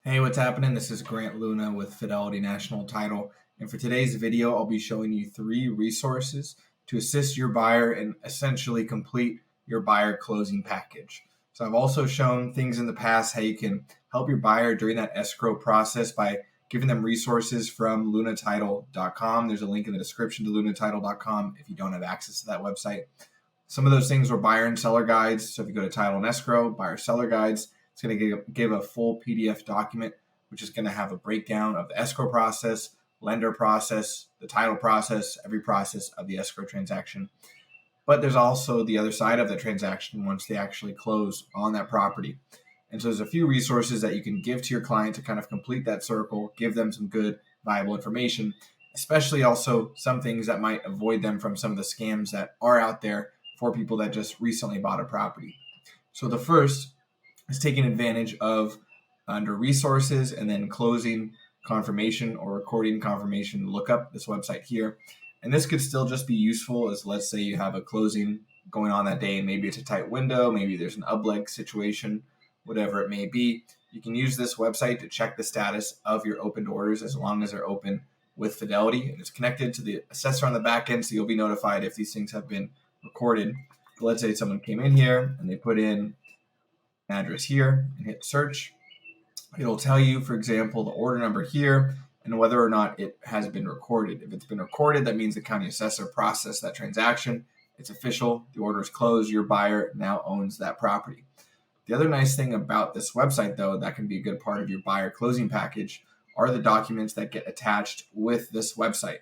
Hey, what's happening? This is Grant Luna with Fidelity National Title. And for today's video, I'll be showing you 3 resources to assist your buyer and essentially complete your buyer closing package. So I've also shown things in the past how you can help your buyer during that escrow process by giving them resources from lunatitle.com. There's a link in the description to lunatitle.com if you don't have access to that website. Some of those things were buyer and seller guides. So if you go to title and escrow, buyer seller guides, it's going to give a full PDF document, which is going to have a breakdown of the escrow process, lender process, the title process, every process of the escrow transaction. But there's also the other side of the transaction once they actually close on that property. And so there's a few resources that you can give to your client to kind of complete that circle, give them some good, viable information, especially also some things that might avoid them from some of the scams that are out there for people that just recently bought a property. So the first is taking advantage of under resources and then closing confirmation or recording confirmation. Look up this website here. And this could still just be useful as, let's say you have a closing going on that day and maybe it's a tight window, maybe there's an upleg situation, whatever it may be. You can use this website to check the status of your opened orders as long as they're open with Fidelity. And it's connected to the assessor on the back end, so you'll be notified if these things have been recorded. But let's say someone came in here and they put in address here and hit search. It'll tell you, for example, the order number here and whether or not it has been recorded. If it's been recorded, that means the county assessor processed that transaction. It's official. The order is closed. Your buyer now owns that property. The other nice thing about this website, though, that can be a good part of your buyer closing package are the documents that get attached with this website.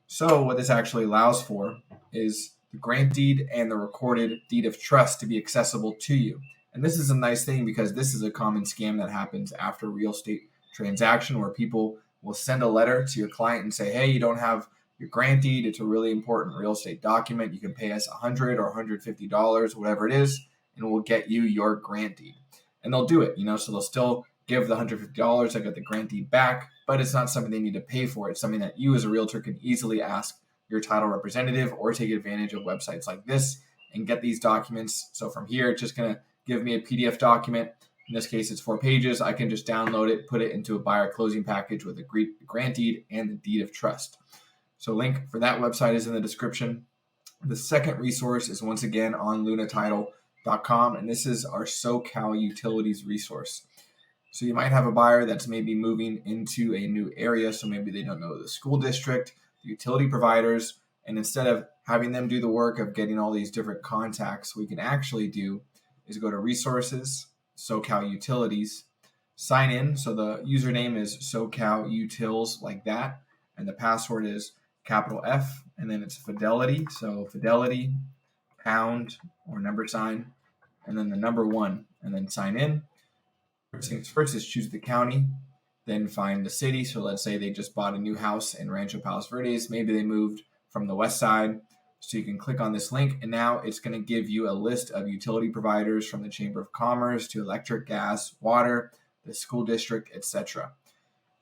So what this actually allows for is the grant deed and the recorded deed of trust to be accessible to you. And this is a nice thing because this is a common scam that happens after a real estate transaction where people will send a letter to your client and say, hey, you don't have your grant deed. It's a really important real estate document. You can pay us $100 or $150, whatever it is, and we'll get you your grant deed. And they'll do it, so they'll still give the $150. I got the grant deed back, but it's not something they need to pay for. It's something that you as a realtor can easily ask your title representative or take advantage of websites like this and get these documents. So from here, it's just going to give me a PDF document. In this case, it's 4 pages. I can just download it, put it into a buyer closing package with a grant deed and the deed of trust. So link for that website is in the description. The second resource is once again on lunatitle.com, and this is our SoCal utilities resource. So you might have a buyer that's maybe moving into a new area, so maybe they don't know the school district, the utility providers, and instead of having them do the work of getting all these different contacts, what we can actually do is go to resources, SoCal utilities, sign in. So the username is socalutils like that. And the password is capital F, and then it's Fidelity. So Fidelity, pound or number sign, and then the number 1, and then sign in. First things first is choose the county, then find the city. So let's say they just bought a new house in Rancho Palos Verdes. Maybe they moved from the west side. So you can click on this link, and now it's going to give you a list of utility providers from the Chamber of Commerce to electric, gas, water, the school district, etc.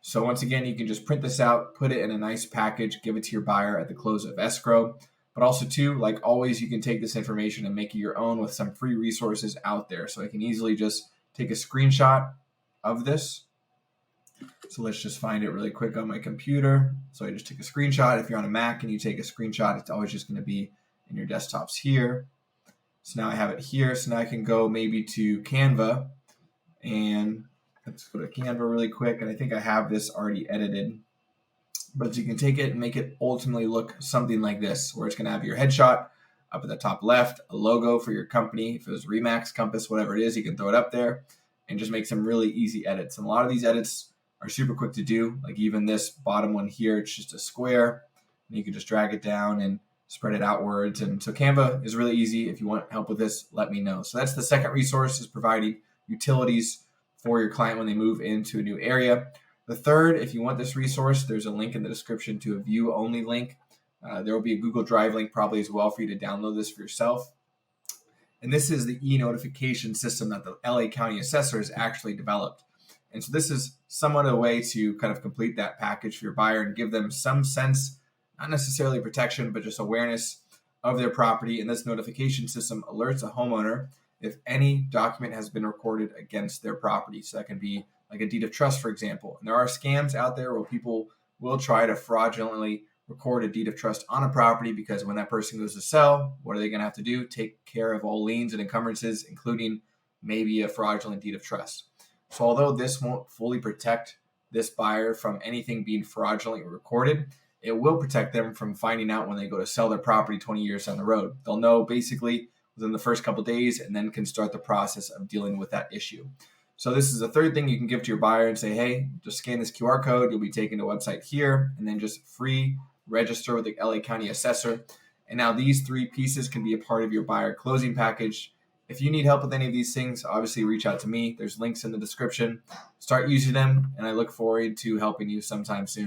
So once again, you can just print this out, put it in a nice package, give it to your buyer at the close of escrow. But also too, like always, you can take this information and make it your own with some free resources out there. So I can easily just take a screenshot of this. So let's just find it really quick on my computer. So I just take a screenshot. If you're on a Mac and you take a screenshot, it's always just going to be in your desktops here. So now I have it here. So now I can go maybe to Canva, and let's go to Canva really quick. And I think I have this already edited, but you can take it and make it ultimately look something like this, where it's going to have your headshot up at the top left, a logo for your company. If it was Remax, Compass, whatever it is, you can throw it up there and just make some really easy edits. And a lot of these edits are super quick to do. Like even this bottom one here, it's just a square, and you can just drag it down and spread it outwards. And so Canva is really easy. If you want help with this, let me know. So that's the second resource, is providing utilities for your client when they move into a new area. The third, if you want this resource, there's a link in the description to a view only link. There will be a Google Drive link probably as well for you to download this for yourself. And this is the e-notification system that the LA County Assessors actually developed. And so this is somewhat a way to kind of complete that package for your buyer and give them some sense, not necessarily protection, but just awareness of their property. And this notification system alerts a homeowner if any document has been recorded against their property. So that can be like a deed of trust, for example. And there are scams out there where people will try to fraudulently record a deed of trust on a property, because when that person goes to sell, what are they going to have to do? Take care of all liens and encumbrances, including maybe a fraudulent deed of trust. So although this won't fully protect this buyer from anything being fraudulently recorded, it will protect them from finding out when they go to sell their property 20 years down the road. They'll know basically within the first couple of days, and then can start the process of dealing with that issue. So this is the third thing you can give to your buyer and say, hey, just scan this QR code. You'll be taken to a website here, and then just free register with the LA County Assessor. And now these three pieces can be a part of your buyer closing package. If you need help with any of these things, obviously reach out to me. There's links in the description. Start using them, and I look forward to helping you sometime soon.